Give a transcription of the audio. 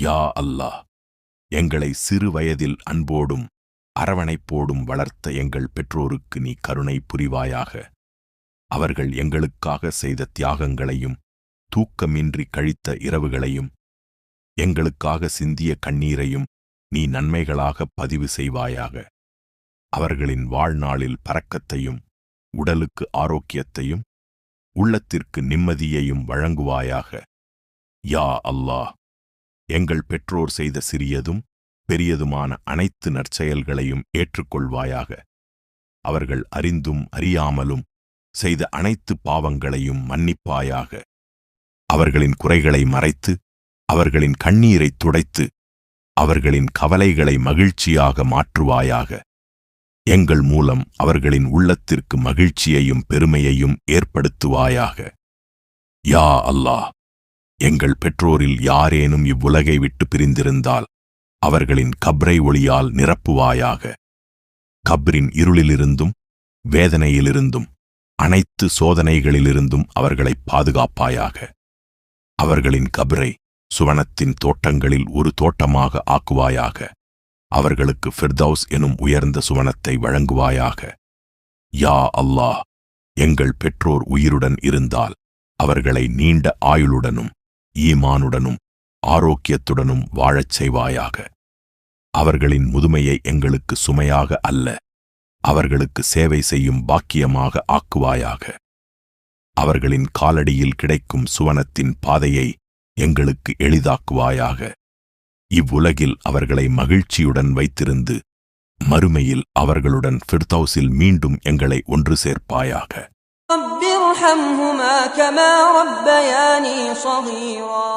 யா அல்லாஹ், எங்களை சிறு வயதில் அன்போடும் அரவணைப்போடும் வளர்த்த எங்கள் பெற்றோருக்கு நீ கருணை புரிவாயாக. அவர்கள் எங்களுக்காக செய்த தியாகங்களையும் தூக்கமின்றி கழித்த இரவுகளையும் எங்களுக்காக சிந்திய கண்ணீரையும் நீ நன்மைகளாக பதிவு செய்வாயாக. அவர்களின் வாழ்நாளில் பரக்கத்தையும் உடலுக்கு ஆரோக்கியத்தையும் உள்ளத்திற்கு நிம்மதியையும் வழங்குவாயாக. யா அல்லாஹ், எங்கள் பெற்றோர் செய்த சிறியதும் பெரியதுமான அனைத்து நற்செயல்களையும் ஏற்றுக்கொள்வாயாக. அவர்கள் அறிந்தும் அறியாமலும் செய்த அனைத்து பாவங்களையும் மன்னிப்பாயாக. அவர்களின் குறைகளை மறைத்து அவர்களின் கண்ணீரைத் துடைத்து அவர்களின் கவலைகளை மகிழ்ச்சியாக மாற்றுவாயாக. எங்கள் மூலம் அவர்களின் உள்ளத்திற்கு மகிழ்ச்சியையும் பெருமையையும் ஏற்படுத்துவாயாக. யா அல்லாஹ், எங்கள் பெற்றோரில் யாரேனும் இவ்வுலகை விட்டு பிரிந்திருந்தால் அவர்களின் கப்ரை ஒளியால் நிரப்புவாயாக. கப்ரின் இருளிலிருந்தும் வேதனையிலிருந்தும் அனைத்து சோதனைகளிலிருந்தும் அவர்களை பாதுகாப்பாயாக. அவர்களின் கப்ரை சுவனத்தின் தோட்டங்களில் ஒரு தோட்டமாக ஆக்குவாயாக. அவர்களுக்கு ஃபிர்தௌஸ் எனும் உயர்ந்த சுவனத்தை வழங்குவாயாக. யா அல்லாஹ், எங்கள் பெற்றோர் உயிருடன் இருந்தால் அவர்களை நீண்ட ஆயுளுடனும் ஈமானுடனும் ஆரோக்கியத்துடனும் வாழச் செய்வாயாக. அவர்களின் முதுமையை எங்களுக்கு சுமையாக அல்ல, அவர்களுக்கு சேவை செய்யும் பாக்கியமாக ஆக்குவாயாக. அவர்களின் காலடியில் கிடைக்கும் சுவனத்தின் பாதையை எங்களுக்கு எளிதாக்குவாயாக. இவ்வுலகில் அவர்களை மகிழ்ச்சியுடன் வைத்திருந்து மறுமையில் அவர்களுடன் ஃபிர்தௌஸில் மீண்டும் எங்களை ஒன்று சேர்ப்பாயாக. رب ارحمهما كما ربياني صغيرا